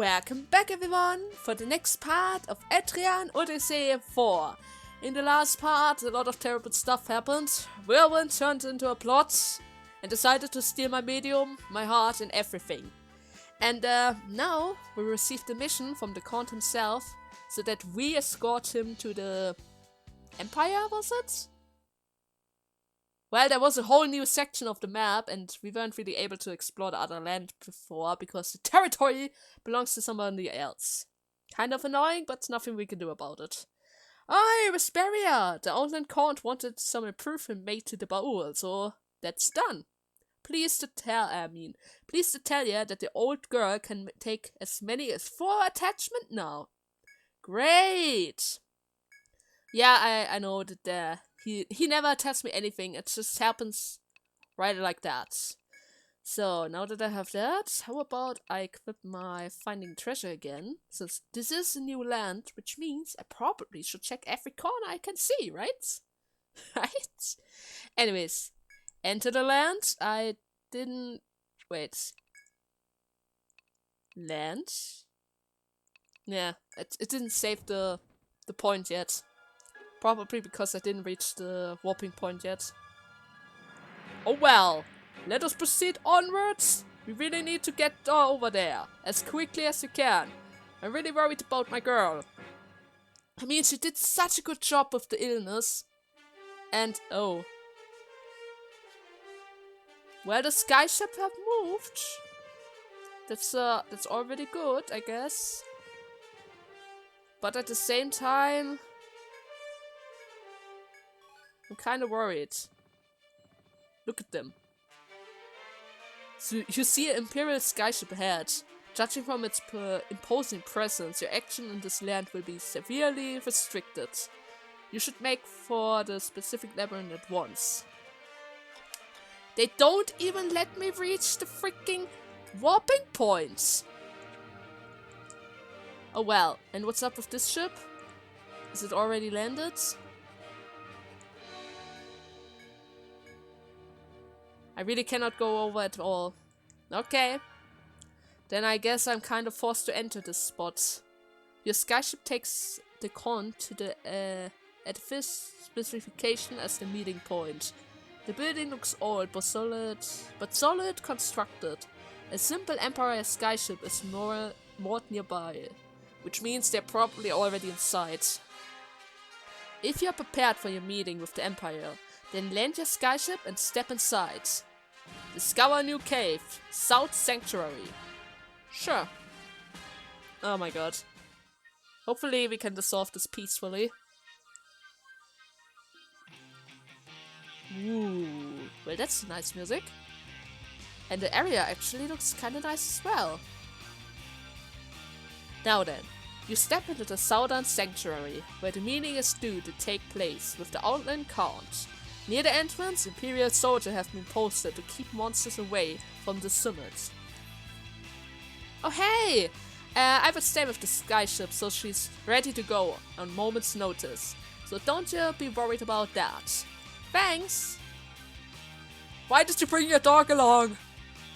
Welcome back everyone for the next part of Etrian Odyssey 4. In the last part, a lot of terrible stuff happened. Whirlwind turned into a plot and decided to steal my medium, my heart and everything. And now we received a mission from the Count himself so that we escort him to the Empire, was it? Well, there was a whole new section of the map and we weren't really able to explore the other land before because the territory belongs to somebody else. Kind of annoying, but nothing we can do about it. Aye, Vesperia! The Outland Count wanted some improvement made to the Baul, so that's done. Pleased to tell you that the old girl can take as many as 4 attachment now. Great! Yeah, I know that he never tells me anything, it just happens right like that. So, now that I have that, how about I equip my finding treasure again, since this is a new land, which means I probably should check every corner I can see, right? Right? Anyways, enter the land. I didn't... wait. Land? Yeah, it didn't save the point yet. Probably because I didn't reach the warping point yet. Oh well, let us proceed onwards. We really need to get over there as quickly as we can. I'm really worried about my girl. I mean, she did such a good job with the illness. And oh. Well, the skyship have moved. That's already good, I guess. But at the same time, I'm kind of worried. Look at them. So you see an Imperial skyship ahead. Judging from its imposing presence, your action in this land will be severely restricted. You should make for the specific labyrinth at once. They don't even let me reach the freaking warping points. Oh well, and what's up with this ship? Is it already landed? I really cannot go over at all. Okay. Then I guess I'm kind of forced to enter this spot. Your skyship takes the con to the edifice specification as the meeting point. The building looks old but solid constructed. A simple Empire skyship is moored nearby, which means they're probably already inside. If you're prepared for your meeting with the Empire, then land your skyship and step inside. Discover new cave, South Sanctuary. Sure. Oh my god. Hopefully we can resolve this peacefully. Ooh, well that's nice music. And the area actually looks kinda nice as well. Now then, you step into the Southern Sanctuary, where the meeting is due to take place with the Outland Count. Near the entrance, Imperial soldiers have been posted to keep monsters away from the summit. Oh hey! I will stay with the skyship, so she's ready to go on moment's notice. So don't you be worried about that. Thanks! Why did you bring your dog along?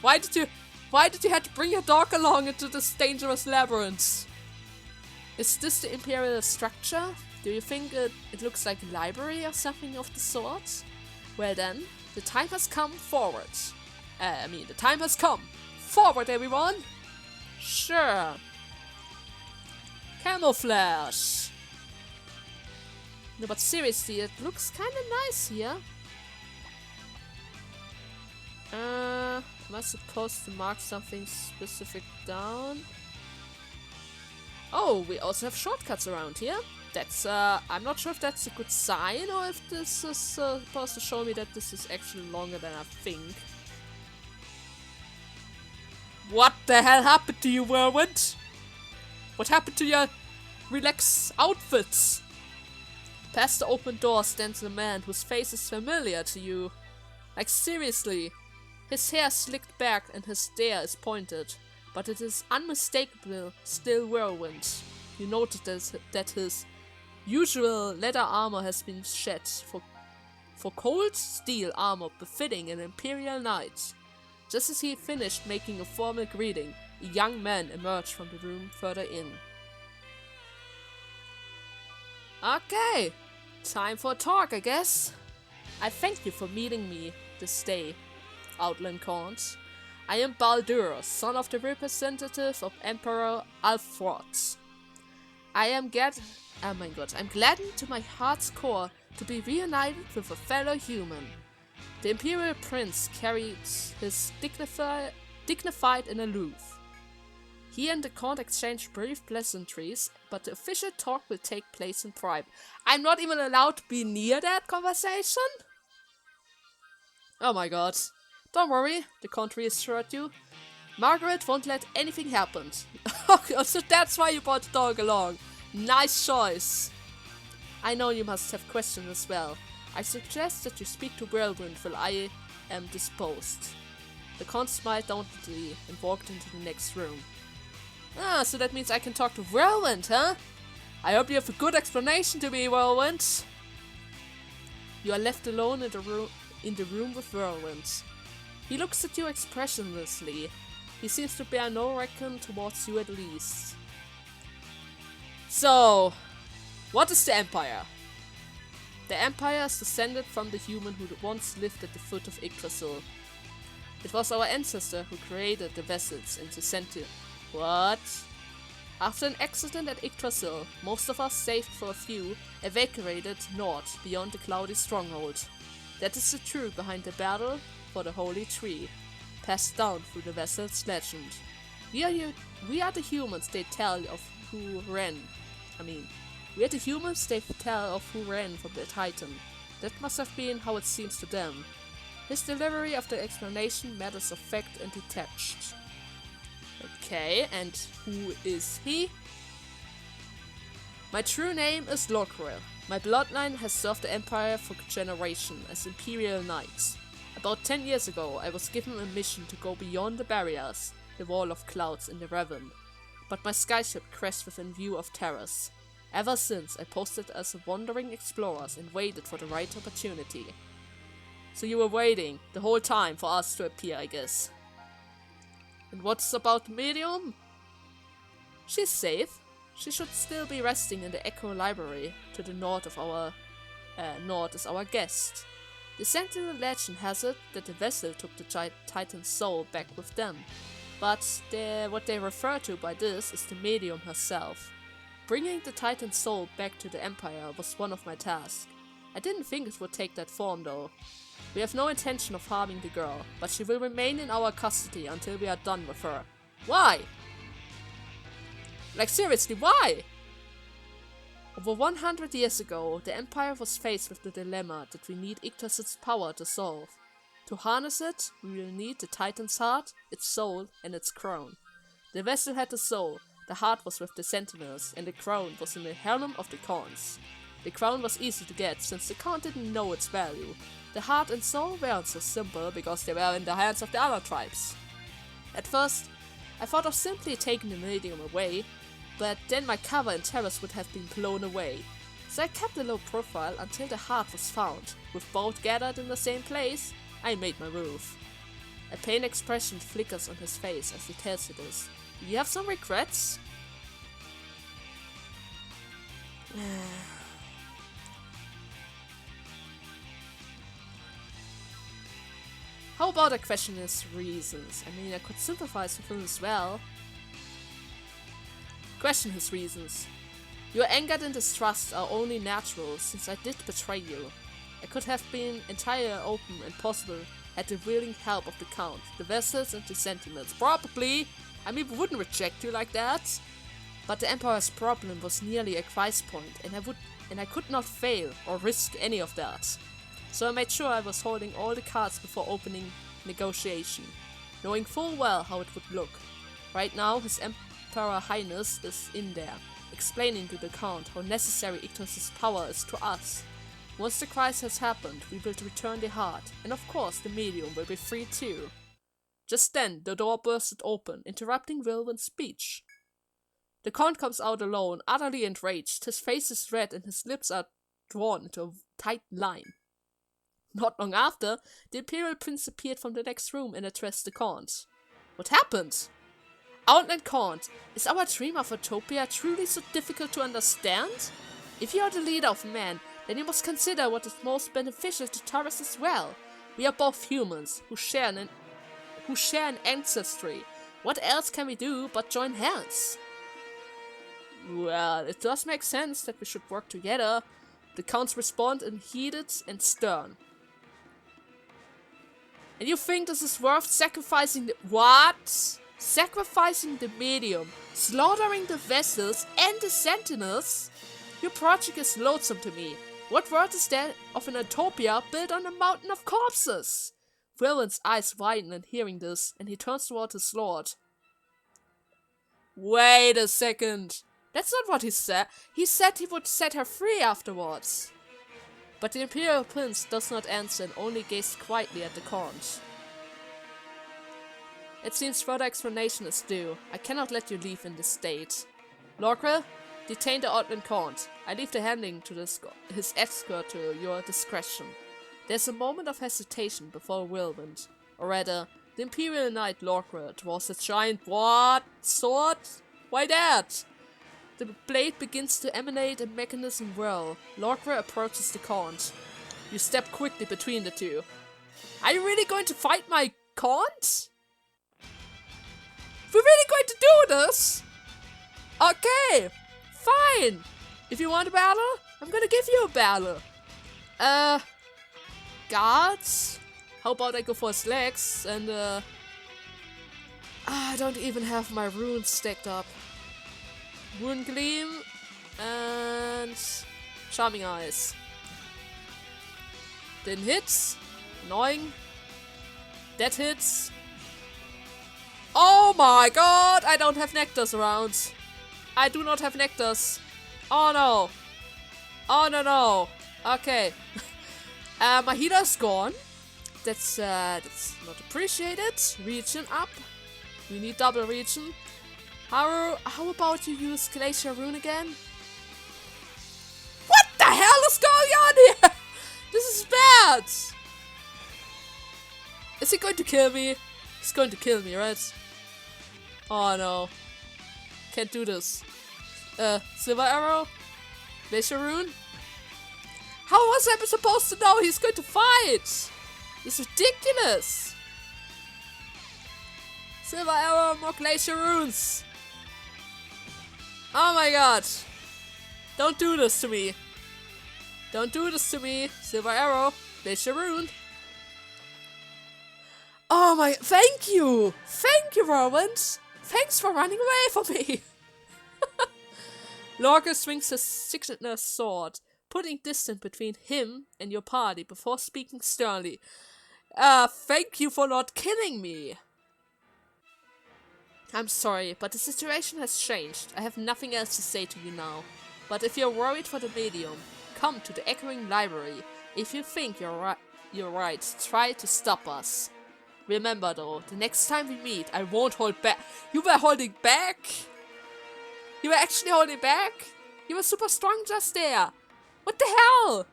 Why did you have to bring your dog along into this dangerous labyrinth? Is this the Imperial structure? Do you think it looks like a library or something of the sort? Well then, the time has come forward. The time has come. Forward, everyone! Sure. Camouflage. No, but seriously, it looks kinda nice here. Am I supposed to mark something specific down? Oh, we also have shortcuts around here. That's, I'm not sure if that's a good sign or if this is supposed to show me that this is actually longer than I think. What the hell happened to you, Whirlwind? What happened to your relaxed outfits? Past the open door stands a man whose face is familiar to you. Like seriously. His hair slicked back and his stare is pointed, but it is unmistakable still Whirlwind. You notice that his usual leather armor has been shed for cold steel armor befitting an Imperial Knight. Just as he finished making a formal greeting, A young man emerged from the room further in. Okay, time for a talk, I guess. I thank you for meeting me this day, Outland Khans. I am Baldur, son of the representative of Emperor Alfroth. I'm gladdened to my heart's core to be reunited with a fellow human. The Imperial Prince carried his dignified and aloof. He and the Count exchanged brief pleasantries, but the official talk will take place in private. I'm not even allowed to be near that conversation? Oh my god. Don't worry, the Count reassured you. Margaret won't let anything happen. Okay, so that's why you brought the dog along. Nice choice. I know you must have questions as well. I suggest that you speak to Whirlwind while I am disposed. The Count smiled dauntedly and walked into the next room. Ah, so that means I can talk to Whirlwind, huh? I hope you have a good explanation to me, Whirlwind. You are left alone in the room with Whirlwind. He looks at you expressionlessly. He seems to bear no reckon towards you at least. So, what is the Empire? The Empire is descended from the human who once lived at the foot of Yggdrasil. It was our ancestor who created the vessels and the sentient. What? After an accident at Yggdrasil, most of us, save for a few, evacuated north beyond the cloudy stronghold. That is the truth behind the battle for the Holy Tree, passed down through the vessel's legend. We are the humans they tell of who ran. We are the humans they tell of who ran from the Titan. That must have been how it seems to them. His delivery of the explanation matters of fact and detached. Okay, and who is he? My true name is Lockrell. My bloodline has served the Empire for generations as Imperial Knights. About 10 years ago, I was given a mission to go beyond the barriers, the wall of clouds in the Revan. But my skyship crashed within view of Terrace. Ever since, I posted as a wandering explorer and waited for the right opportunity. So you were waiting the whole time for us to appear, I guess. And what's about the medium? She's safe. She should still be resting in the Echo Library to the north of north is our guest. The Sentinel legend has it that the vessel took the Titan's soul back with them. But what they refer to by this is the medium herself. Bringing the Titan's soul back to the Empire was one of my tasks. I didn't think it would take that form though. We have no intention of harming the girl, but she will remain in our custody until we are done with her. Why? Like seriously, why? Over 100 years ago, the Empire was faced with the dilemma that we need Yggdrasil's power to solve. To harness it, we will need the Titan's heart, its soul, and its crown. The vessel had the soul, the heart was with the Sentinels, and the crown was in the helm of the Khans. The crown was easy to get, since the Khan didn't know its value. The heart and soul weren't so simple, because they were in the hands of the other tribes. At first, I thought of simply taking the medium away, but then my cover and terrace would have been blown away. So I kept a low profile until the heart was found. With both gathered in the same place, I made my move. A pained expression flickers on his face as he tells you this. Do you have some regrets? How about I question his reasons? I mean, I could sympathize with him as well. Question his reasons. Your anger and distrust are only natural, since I did betray you. I could have been entirely open and possible had the willing help of the Count, the vessels and the Sentinels. Probably! I mean, we wouldn't reject you like that. But the Emperor's problem was nearly a crisis point, and I could not fail or risk any of that. So I made sure I was holding all the cards before opening negotiation, knowing full well how it would look. Right now, His Emperor Highness is in there, explaining to the Count how necessary Yggdrasil's power is to us. Once the crisis has happened, we will return the heart, and of course the medium will be free too. Just then, the door bursted open, interrupting Wilwyn's speech. The Count comes out alone, utterly enraged. His face is red and his lips are drawn into a tight line. Not long after, the Imperial Prince appeared from the next room and addressed the Count. What happened? Outland Count, is our dream of utopia truly so difficult to understand? If you are the leader of man, then you must consider what is most beneficial to Taurus as well. We are both humans, who share an ancestry. What else can we do but join hands? Well, it does make sense that we should work together. The counts respond in heated and stern. And you think this is worth sacrificing the— what? Sacrificing the medium, slaughtering the vessels and the sentinels? Your project is loathsome to me. What world is there of an utopia built on a mountain of corpses? Wilwyn's eyes widen on hearing this, and he turns toward his lord. Wait a second. That's not what he said. He said he would set her free afterwards. But the Imperial Prince does not answer and only gazes quietly at the Count. It seems further explanation is due. I cannot let you leave in this state. Lorkrel, detain the Outland Count. I leave the handling to his escort to your discretion. There's a moment of hesitation before Wilwind. Or rather, the Imperial Knight Lorkrel draws a giant— what? Sword? Why that? The blade begins to emanate a mechanism whirl. Lorkrel approaches the Count. You step quickly between the two. Are you really going to fight my Count? We're really going to do this? Okay, fine. If you want a battle, I'm gonna give you a battle. Guards? How about I go for his legs and I don't even have my runes stacked up. Rune Gleam and Charming Eyes. Didn't hit. Annoying. That hits. Oh my god! I don't have nectars around. I do not have nectars. Oh no. Oh no. Okay. My healer's gone. That's not appreciated. Region up. We need double region. How about you use Glacier Rune again? What the hell is going on here? This is bad. Is he going to kill me? He's going to kill me, right? Oh no. Can't do this. Silver Arrow? Glacier Rune? How was I supposed to know he's going to fight? This is ridiculous. Silver Arrow, more Glacier Runes. Oh my god. Don't do this to me. Don't do this to me. Silver Arrow, Glacier Rune. Oh my— thank you! Thank you, Roland! Thanks for running away from me! Lorkrel swings his signature sword, putting distance between him and your party before speaking sternly. Thank you for not killing me! I'm sorry, but the situation has changed. I have nothing else to say to you now. But if you're worried for the medium, come to the Echoing Library. If you think you're right, try to stop us. Remember though, the next time we meet, I won't hold back. You were holding back? You were actually holding back? You were super strong just there. What the hell?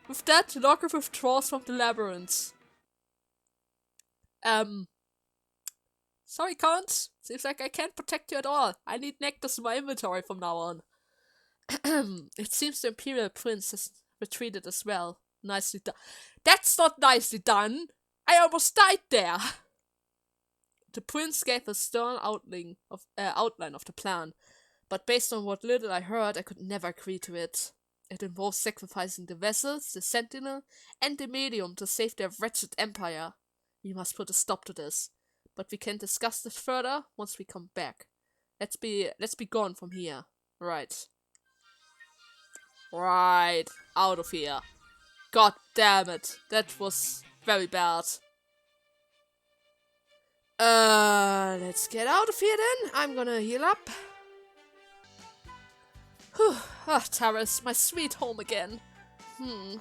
With that, Lorkrel withdraws from the labyrinth. Sorry, Count. Seems like I can't protect you at all. I need nectars in my inventory from now on. It seems the Imperial Prince has retreated as well. Nicely done. That's not nicely done! I almost died there! The Prince gave a stern outline of the plan, but based on what little I heard, I could never agree to it. It involves sacrificing the vessels, the sentinel, and the medium to save their wretched empire. We must put a stop to this. But we can discuss this further once we come back. Let's be gone from here. Right. Right. Out of here. God damn it. That was very bad. Let's get out of here then. I'm gonna heal up. Whew. Ah, Taurus, my sweet home again.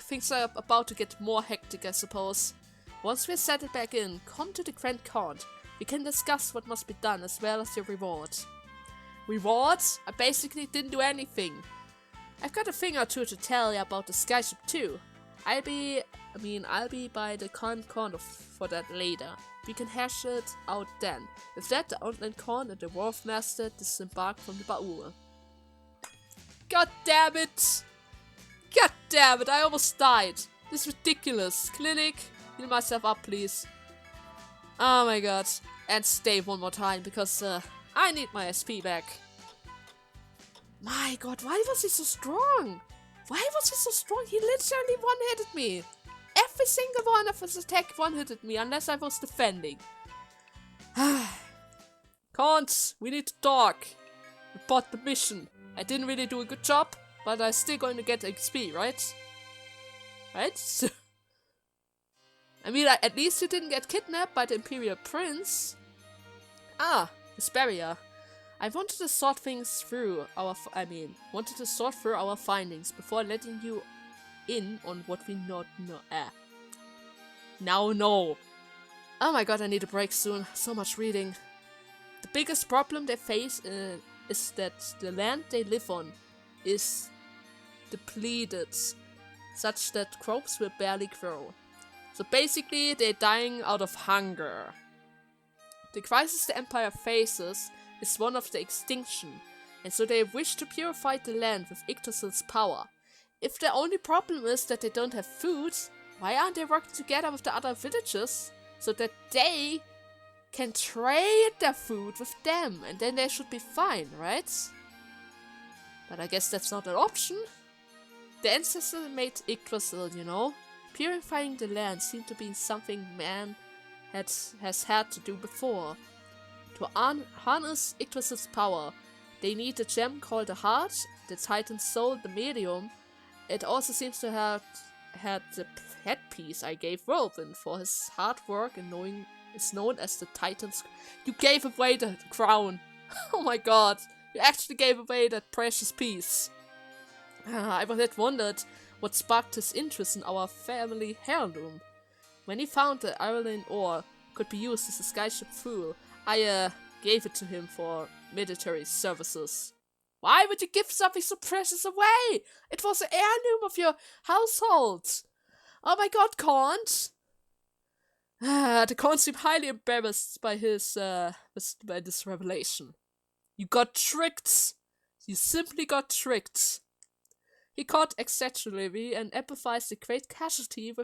Things are about to get more hectic, I suppose. Once we're settled back in, come to the Grand Count. We can discuss what must be done as well as your reward. Rewards? I basically didn't do anything. I've got a thing or two to tell you about the skyship too. I'll be I mean, I'll be by the corn for that later. We can hash it out then. With that, the outland corn and the Dwarf Master disembark from the Baldur. God damn it! God damn it, I almost died. This is ridiculous. Clinic, heal myself up, please. Oh my god. And stay one more time, because I need my SP back. My god, why was he so strong? Why was he so strong? He literally one-hitted me. Every single one of his attack one-hitted me, unless I was defending. Can't. We need to talk. Report the mission. I didn't really do a good job, but I'm still going to get XP, right? Right? I mean, at least you didn't get kidnapped by the Imperial Prince. Ah, this barrier. I wanted to sort things through wanted to sort through our findings before letting you in on what we not know. Now know. Oh my god, I need a break soon. So much reading. The biggest problem they face is that the land they live on is depleted, such that crops will barely grow. So basically, they're dying out of hunger. The crisis the Empire faces is one of the extinction, and so they wish to purify the land with Yggdrasil's power. If the only problem is that they don't have food, why aren't they working together with the other villages so that they can trade their food with them, and then they should be fine, right? But I guess that's not an option. The ancestor made Yggdrasil, you know? Purifying the land seemed to be something man has had to do before. To harness Yggdrasil's power, they need a gem called the Heart, the Titan's Soul, the Medium. It also seems to have had the headpiece I gave Whirlwind for his hard work and is known as the Titan's... You gave away the crown! Oh my god! You actually gave away that precious piece! I had wondered what sparked his interest in our family heirloom. When he found the iron ore could be used as a skyship fuel, I gave it to him for military services. Why would you give something so precious away? It was the heirloom of your household. Oh my god, Count! The Count seemed highly embarrassed by by this revelation. You got tricked! You simply got tricked. He caught exaggeratedly and empathized the great casualty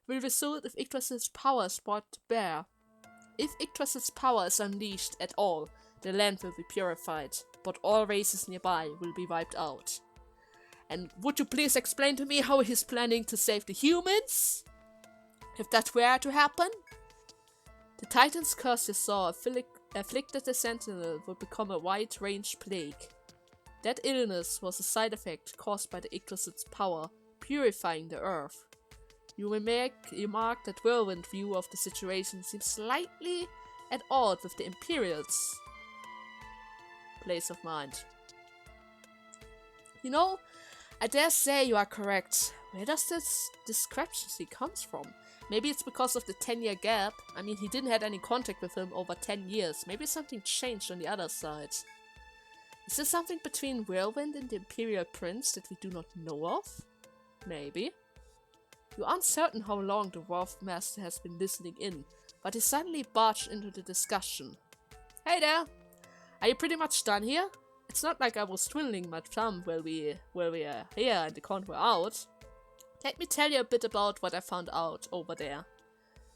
will result if Yggdrasil's power is brought to bear. If Yggdrasil's power is unleashed at all, the land will be purified, but all races nearby will be wiped out. And would you please explain to me how he's planning to save the humans? If that were to happen? The Titan's curse you saw afflicted the Sentinel would become a wide-range plague. That illness was a side effect caused by the Yggdrasil's power, purifying the earth. You remark that Whirlwind's view of the situation seems slightly at odds with the Imperial's place of mind. You know, I dare say you are correct. Where does this discrepancy comes from? Maybe it's because of the 10-year gap. I mean, he didn't have any contact with him over 10 years. Maybe something changed on the other side. Is there something between Whirlwind and the Imperial Prince that we do not know of? Maybe. You aren't certain how long the Dwarf Master has been listening in, but he suddenly barged into the discussion. Hey there! Are you pretty much done here? It's not like I was twiddling my thumb while we are here and the count were out. Let me tell you a bit about what I found out over there.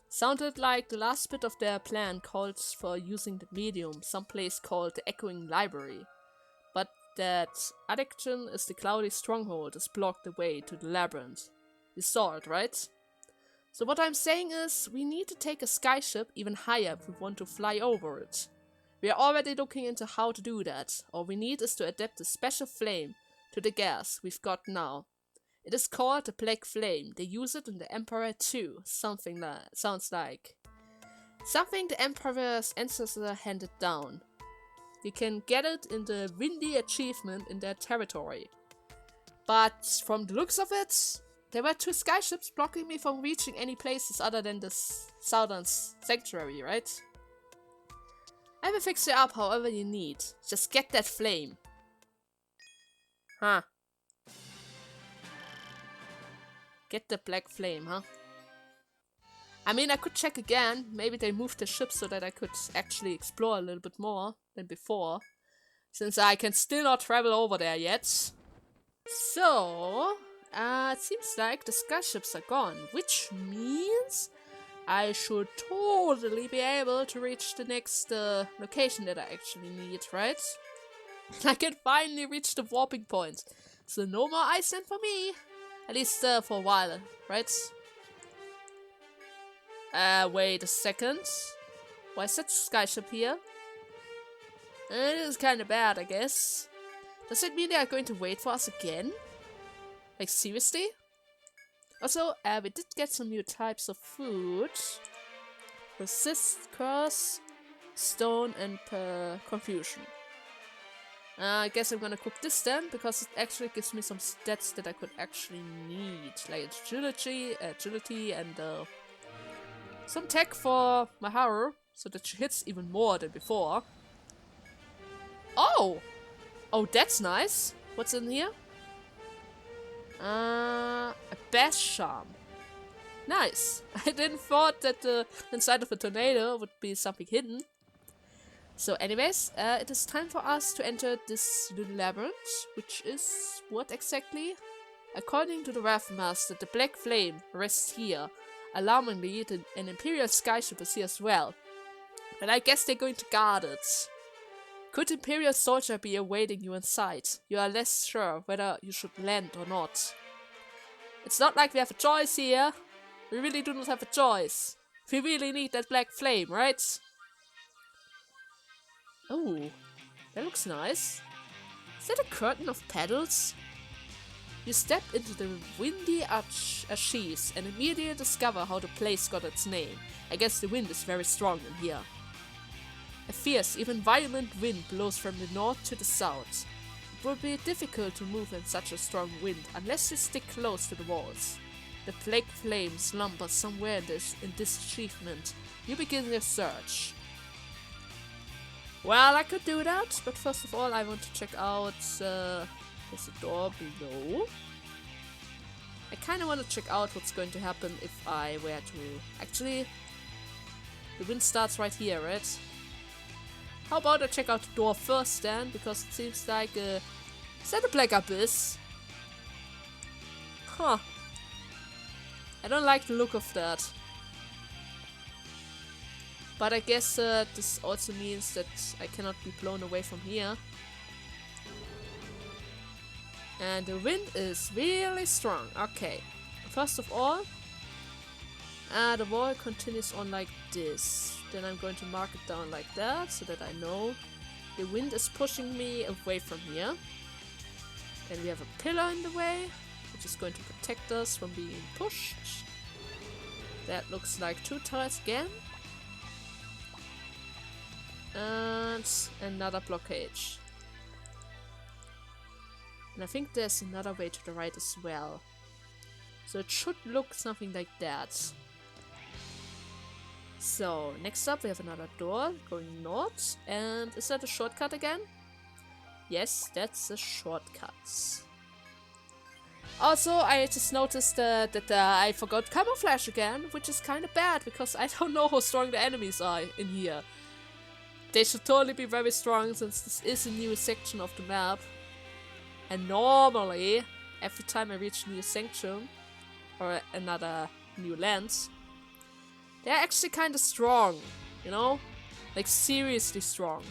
Sounded like the last bit of their plan called for using the medium, someplace called the Echoing Library. But that addiction is the cloudy stronghold has blocked the way to the labyrinth. You saw it, right? So what I'm saying is, we need to take a skyship even higher if we want to fly over it. We are already looking into how to do that. All we need is to adapt a special flame to the gas we've got now. It is called the Black Flame. They use it in the Emperor too. Sounds like something the Emperor's ancestor handed down. You can get it in the Windy Achievement in their territory. But from the looks of it, there were 2 skyships blocking me from reaching any places other than the Southern Sanctuary, right? I will fix you up however you need. Just get that flame. Huh. Get the black flame, huh? I mean, I could check again. Maybe they moved the ship so that I could actually explore a little bit more than before. Since I can still not travel over there yet. So, it seems like the skyships are gone, which means I should totally be able to reach the next location that I actually need, right? I can finally reach the warping point. So no more Iceland for me. At least for a while, right? Wait a second. Why is that skyship here? It is kind of bad, I guess. Does it mean they are going to wait for us again? Like, seriously? Also, we did get some new types of food. Resist, curse, stone, and confusion. I guess I'm gonna cook this then, because it actually gives me some stats that I could actually need. Like agility, and some tech for Maharu, so that she hits even more than before. Oh! Oh, that's nice. What's in here? A bash charm. Nice. I didn't thought that inside of a tornado would be something hidden. So anyways, it is time for us to enter this little labyrinth, which is what exactly? According to the Wrathmaster, the Black Flame rests here. Alarmingly, an Imperial skyship is here as well. And I guess they're going to guard it. Could Imperial soldier be awaiting you inside? You are less sure whether you should land or not. It's not like we have a choice here. We really do not have a choice. We really need that Black Flame, right? Oh, that looks nice. Is that a curtain of petals? You step into the windy ashes and immediately discover how the place got its name. I guess the wind is very strong in here. A fierce, even violent wind blows from the north to the south. It will be difficult to move in such a strong wind unless you stick close to the walls. The Black Flame slumbers somewhere in this achievement. You begin your search. Well, I could do that, but first of all I want to check out, there's a door below. I kind of want to check out what's going to happen if I were to... Actually, the wind starts right here, right? How about I check out the door first then, because it seems like, is that a black abyss? Huh. I don't like the look of that. But I guess this also means that I cannot be blown away from here. And the wind is really strong. Okay. First of all, the wall continues on like this. Then I'm going to mark it down like that, so that I know the wind is pushing me away from here. Then we have a pillar in the way, which is going to protect us from being pushed. That looks like 2 tiles again. And another blockage. And I think there's another way to the right as well. So it should look something like that. So, next up we have another door going north. And is that a shortcut again? Yes, that's a shortcut. Also, I just noticed that I forgot camouflage again, which is kind of bad because I don't know how strong the enemies are in here. They should totally be very strong since this is a new section of the map. And normally, every time I reach a new section or another new land, they're actually kind of strong, you know? Like seriously strong.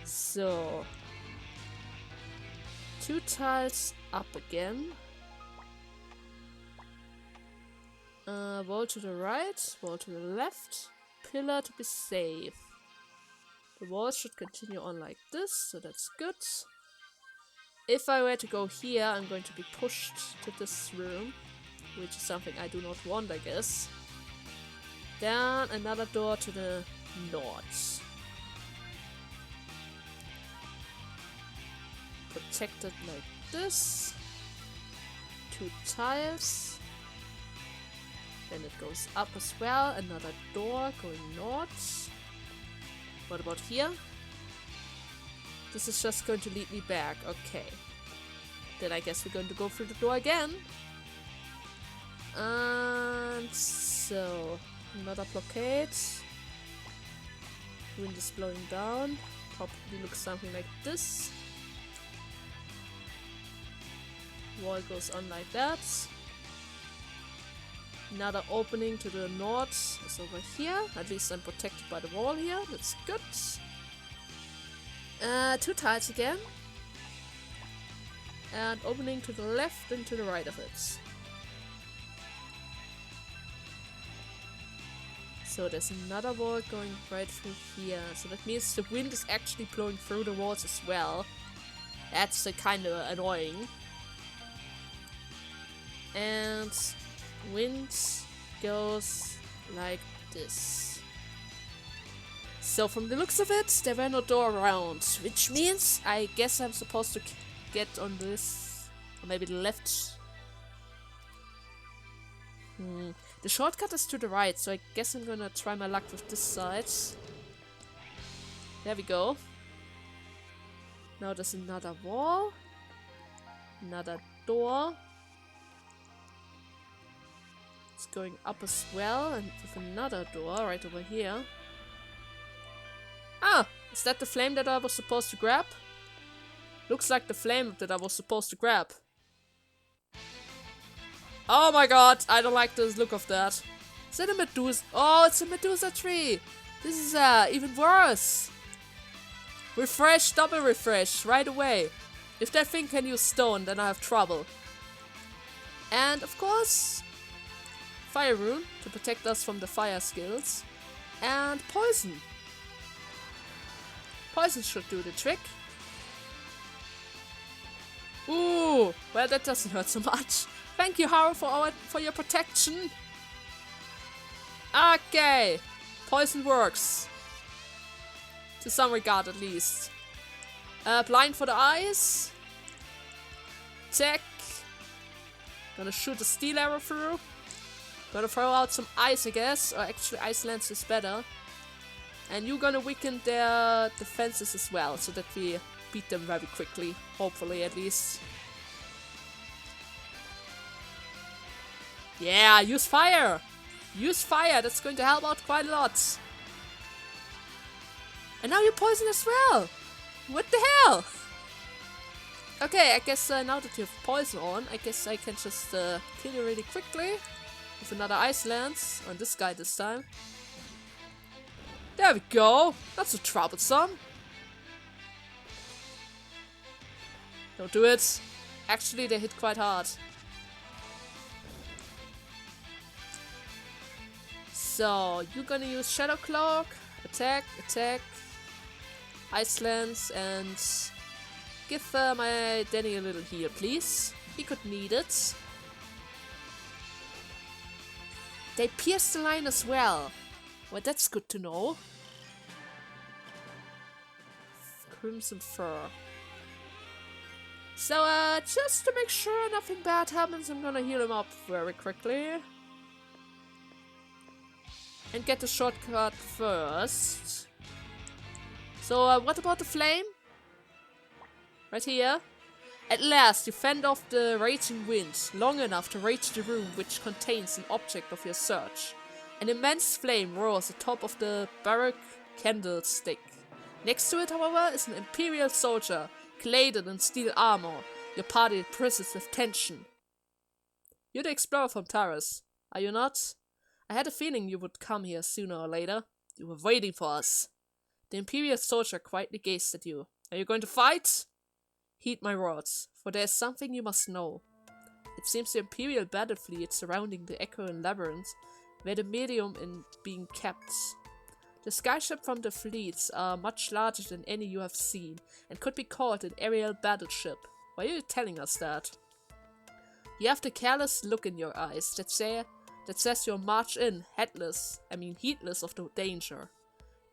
So, 2 tiles up again. Wall to the right, wall to the left. Pillar to be safe. The wall should continue on like this, so that's good. If I were to go here, I'm going to be pushed to this room, which is something I do not want, I guess. Then another door to the north. Protected like this. 2 tiles. Then it goes up as well. Another door going north. What about here? This is just going to lead me back. Okay. Then I guess we're going to go through the door again. And so, another blockade. Wind is blowing down. Probably looks something like this. Wall goes on like that. Another opening to the north is over here. At least I'm protected by the wall here. That's good. 2 tiles again. And opening to the left and to the right of it. So there's another wall going right through here. So that means the wind is actually blowing through the walls as well. That's kind of annoying. And wind goes like this. So from the looks of it, there were no door around, which means I guess I'm supposed to get on this, or maybe the left. The shortcut is to the right, so I guess I'm gonna try my luck with this side. There we go. Now there's another wall, another door. It's going up as well, and with another door right over here. Ah! Is that the flame that I was supposed to grab? Looks like the flame that I was supposed to grab. Oh my god, I don't like the look of that. Is that a Medusa? Oh, it's a Medusa tree! This is even worse! Refresh, double refresh, right away. If that thing can use stone, then I have trouble. And of course, Fire Rune to protect us from the fire skills. And Poison. Poison should do the trick. Ooh, well that doesn't hurt so much. Thank you, Haru, for your protection. Okay, poison works. To some regard, at least. Blind for the eyes. Tech. Gonna shoot a steel arrow through. Gonna throw out some ice, I guess. Or actually, ice lance is better. And you're gonna weaken their defenses as well, so that we beat them very quickly. Hopefully, at least. Yeah, use fire! Use fire, that's going to help out quite a lot. And now you're poisoned as well! What the hell? Okay, I guess now that you have poison on, I guess I can just kill you really quickly. With another ice lance, on this guy this time. There we go! Not so troublesome. Don't do it. Actually, they hit quite hard. So, you're gonna use Shadow Cloak, attack, attack, Ice Lance, and give my Danny a little heal, please. He could need it. They pierced the line as well. Well, that's good to know. Crimson Fur. So, just to make sure nothing bad happens, I'm gonna heal him up very quickly. And get the shortcut first. So, what about the flame? Right here. At last, you fend off the raging wind long enough to reach the room which contains an object of your search. An immense flame roars atop of the baroque candlestick. Next to it, however, is an imperial soldier, clad in steel armor. Your party presses with tension. You're the explorer from Taurus, are you not? I had a feeling you would come here sooner or later. You were waiting for us. The imperial soldier quietly gazed at you. Are you going to fight? Heed my words, for there is something you must know. It seems the imperial battle fleet surrounding the Echoing Labyrinth were the medium in being kept. The skyship from the fleets are much larger than any you have seen, and could be called an aerial battleship. Why are you telling us that? You have the careless look in your eyes that says you'll march in, heedless of the danger.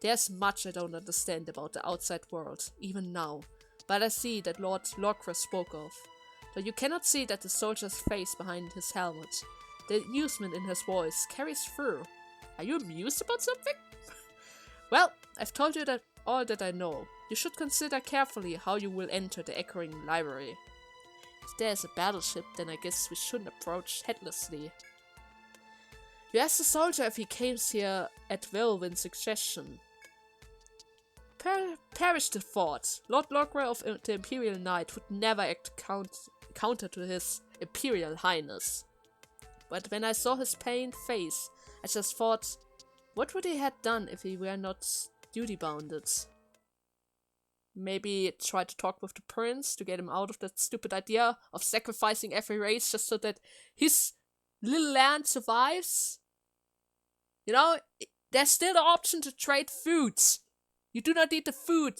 There's much I don't understand about the outside world, even now, but I see that Lord Lorcra spoke of. But you cannot see that the soldier's face behind his helmet. The amusement in his voice carries through. Are you amused about something? Well, I've told you all that I know. You should consider carefully how you will enter the Echoing Library. If there's a battleship, then I guess we shouldn't approach heedlessly. We asked the soldier if he came here at Whirlwind's suggestion. Perish the thought. Lord Logray of the Imperial Knight would never act counter to his Imperial Highness. But when I saw his pained face, I just thought, what would he have done if he were not duty-bounded? Maybe try to talk with the prince to get him out of that stupid idea of sacrificing every race just so that his little land survives? You know, there's still the option to trade foods. You do not need the food.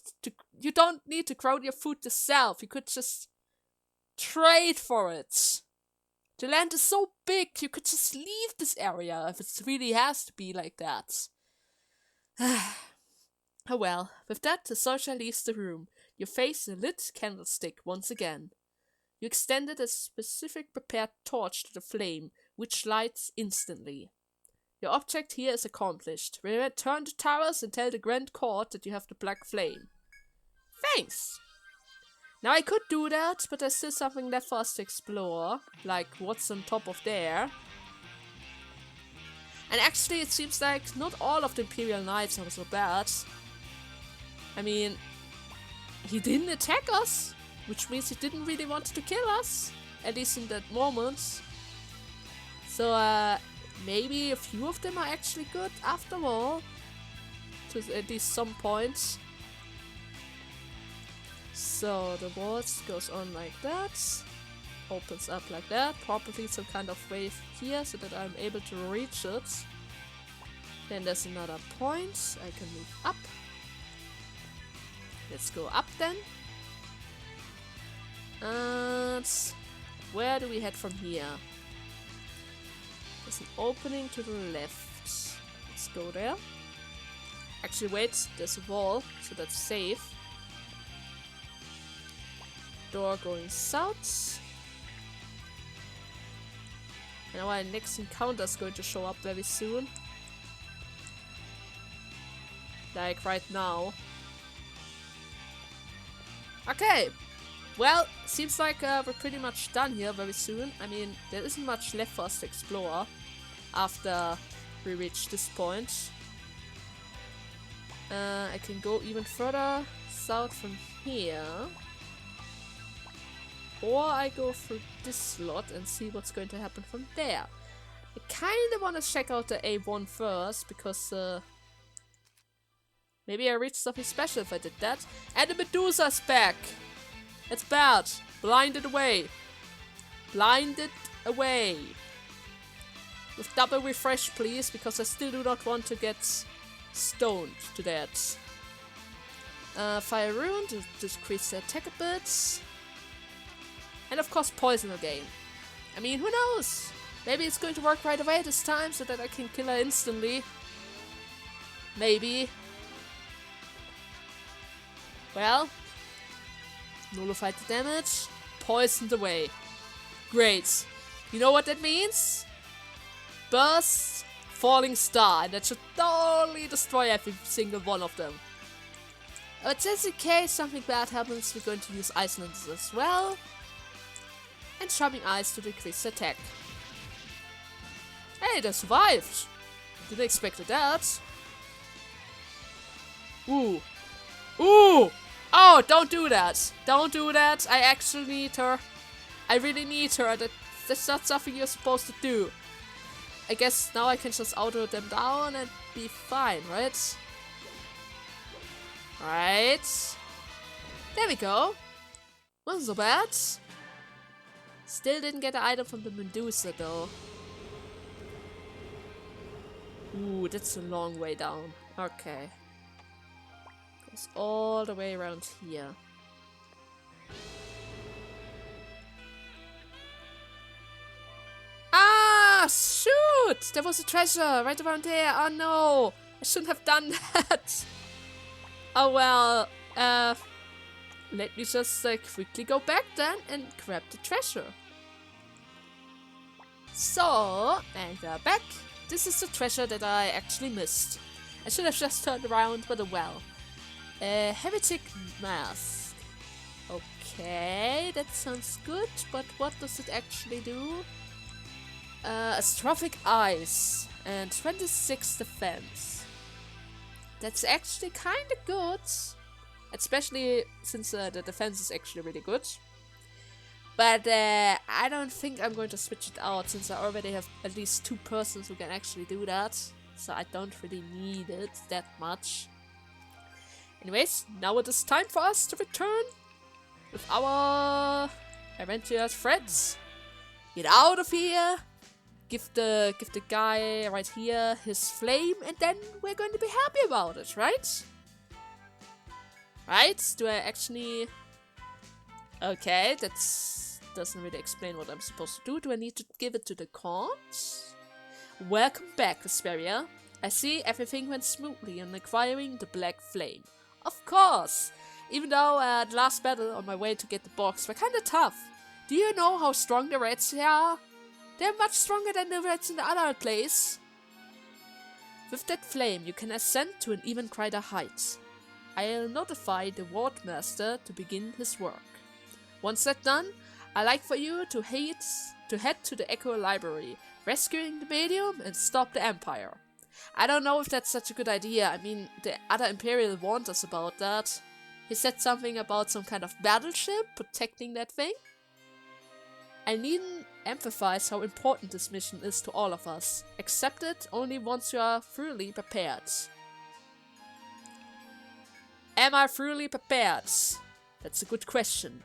You don't need to grow your food yourself. You could just trade for it. The land is so big, you could just leave this area if it really has to be like that. Oh well, with that, the soldier leaves the room. You face the lit candlestick once again. You extended a specific prepared torch to the flame, which lights instantly. Your object here is accomplished. Return to towers and tell the Grand Court that you have the Black Flame. Thanks! Now I could do that, but there's still something left for us to explore. Like what's on top of there. And actually it seems like not all of the Imperial Knights are so bad. I mean, he didn't attack us, which means he didn't really want to kill us. At least in that moment. So, maybe a few of them are actually good after all. To at least some point. So the walls goes on like that. Opens up like that. Probably some kind of wave here so that I'm able to reach it. Then there's another point. I can move up. Let's go up then. And where do we head from here? There's an opening to the left. Let's go there. Actually, wait, there's a wall, so that's safe. Door going south. And our next encounter is going to show up very soon. Like right now. Okay. Well, seems like we're pretty much done here very soon. I mean, there isn't much left for us to explore after we reach this point. I can go even further south from here. Or I go through this slot and see what's going to happen from there. I kind of want to check out the A1 first, because maybe I reached something special if I did that. And the Medusa's back! It's bad. Blinded away. Blinded away. With double refresh, please, because I still do not want to get stoned to that. Fire Rune to decrease the attack a bit. And of course poison again. I mean, who knows? Maybe it's going to work right away this time so that I can kill her instantly. Maybe. Well. Nullified the damage. Poisoned away. Great. You know what that means? Burst, falling star. And that should totally destroy every single one of them. But just in case something bad happens, we're going to use Ice Lenses as well. And Charming Ice to decrease attack. Hey, they survived! Didn't expect that. Ooh. Ooh! Oh, don't do that! Don't do that! I actually need her. I really need her. That's not something you're supposed to do. I guess now I can just auto them down and be fine, right? Right. There we go. Wasn't so bad. Still didn't get an item from the Medusa though. Ooh, that's a long way down. Okay. Goes all the way around here. Ah, shoot! There was a treasure right around there. Oh no! I shouldn't have done that. Oh well, let me just quickly go back then and grab the treasure. So, and we're back. This is the treasure that I actually missed. I should have just turned around, but oh well. Heretic Mask. Okay, that sounds good, but what does it actually do? Astrophic Eyes and 26 defense. That's actually kind of good. Especially since the defense is actually really good. But I don't think I'm going to switch it out since I already have at least 2 persons who can actually do that. So I don't really need it that much. Anyways, now it is time for us to return with our adventurous friends. Get out of here! Give the guy right here his flame, and then we're going to be happy about it, right? Right? Do I actually... Okay, that doesn't really explain what I'm supposed to do. Do I need to give it to the count? Welcome back, Vesperia. I see everything went smoothly in acquiring the black flame. Of course! Even though the last battle on my way to get the box were kinda tough. Do you know how strong the rats here are? They're much stronger than the rats in the other place. With that flame, you can ascend to an even greater height. I'll notify the Ward Master to begin his work. Once that's done, I'd like for you to head to the Echo Library, rescuing the medium and stop the Empire. I don't know if that's such a good idea. I mean, the other Imperial warned us about that. He said something about some kind of battleship protecting that thing. I needn't emphasize how important this mission is to all of us. Accept it only once you are thoroughly prepared. Am I thoroughly prepared? That's a good question.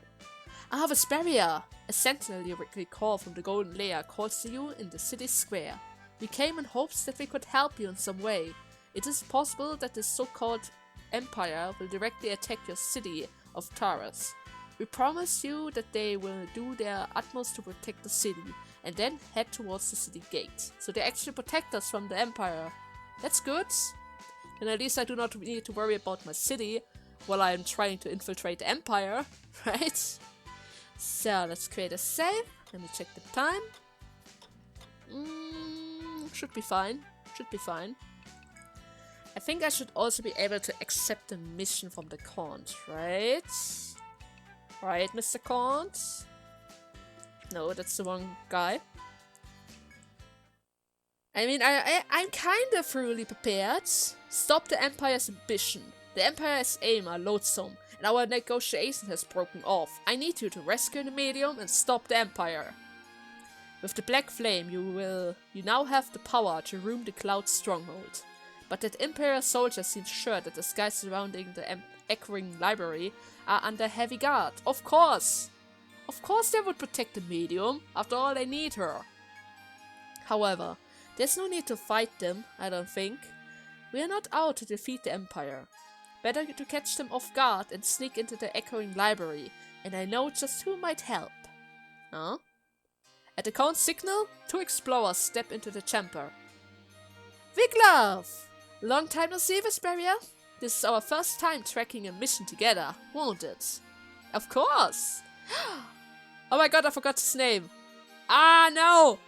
Ah, Vesperia! A sentinel you recall from the Golden Lair calls to you in the city square. We came in hopes that we could help you in some way. It is possible that the so-called Empire will directly attack your city of Taurus. We promise you that they will do their utmost to protect the city, and then head towards the city gate. So they actually protect us from the Empire. That's good. And at least I do not need to worry about my city while I am trying to infiltrate the Empire, right? So let's create a save. Let me check the time. Should be fine. Should be fine. I think I should also be able to accept the mission from the Count, right? Right, Mr. Count? No, that's the wrong guy. I mean, I'm kind of thoroughly prepared. Stop the Empire's ambition. The Empire's aim are loathsome, and our negotiation has broken off. I need you to rescue the medium and stop the Empire. With the Black Flame, you now have the power to roam the Cloud Stronghold. But that Imperial soldier seems sure that the skies surrounding the Echoing Library are under heavy guard. Of course! Of course they would protect the medium. After all, they need her. However, there's no need to fight them, I don't think. We are not out to defeat the Empire. Better to catch them off guard and sneak into the Echoing Library, and I know just who might help. Huh? At the Count's signal, 2 explorers step into the chamber. Wiglaf! Long time no see, Vesperia. This is our first time tracking a mission together, won't it? Of course! Oh my god, I forgot his name. Ah, no!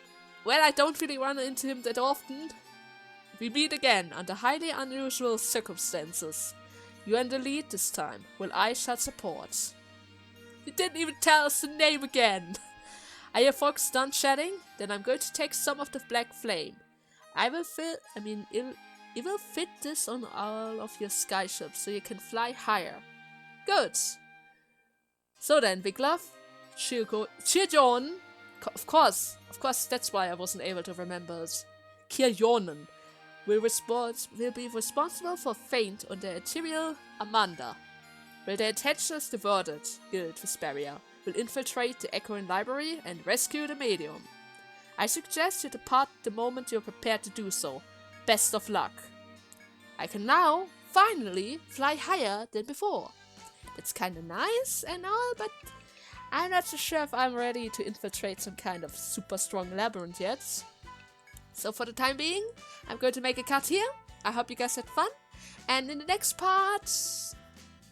Well, I don't really run into him that often. We meet again under highly unusual circumstances. You're in the lead this time, while I shall support. You didn't even tell us the name again! Are your folks done chatting? Then I'm going to take some of the Black Flame. It will fit this on all of your skyships so you can fly higher. Good! So then, Wiglaf, Kirjonen, of course, that's why I wasn't able to remember it. Kirjonen will be responsible for Feint and the Ethereal Amanda. Will the intentions diverted Guild Vesperia will infiltrate the Echoing Library and rescue the medium. I suggest you depart the moment you're prepared to do so. Best of luck. I can now, finally, fly higher than before. That's kinda nice and all, but I'm not so sure if I'm ready to infiltrate some kind of super strong labyrinth yet. So for the time being, I'm going to make a cut here. I hope you guys had fun. And in the next part,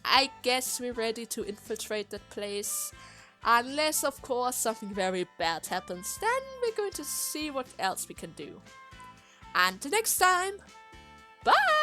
I guess we're ready to infiltrate that place. Unless, of course, something very bad happens. Then we're going to see what else we can do. Until next time, bye!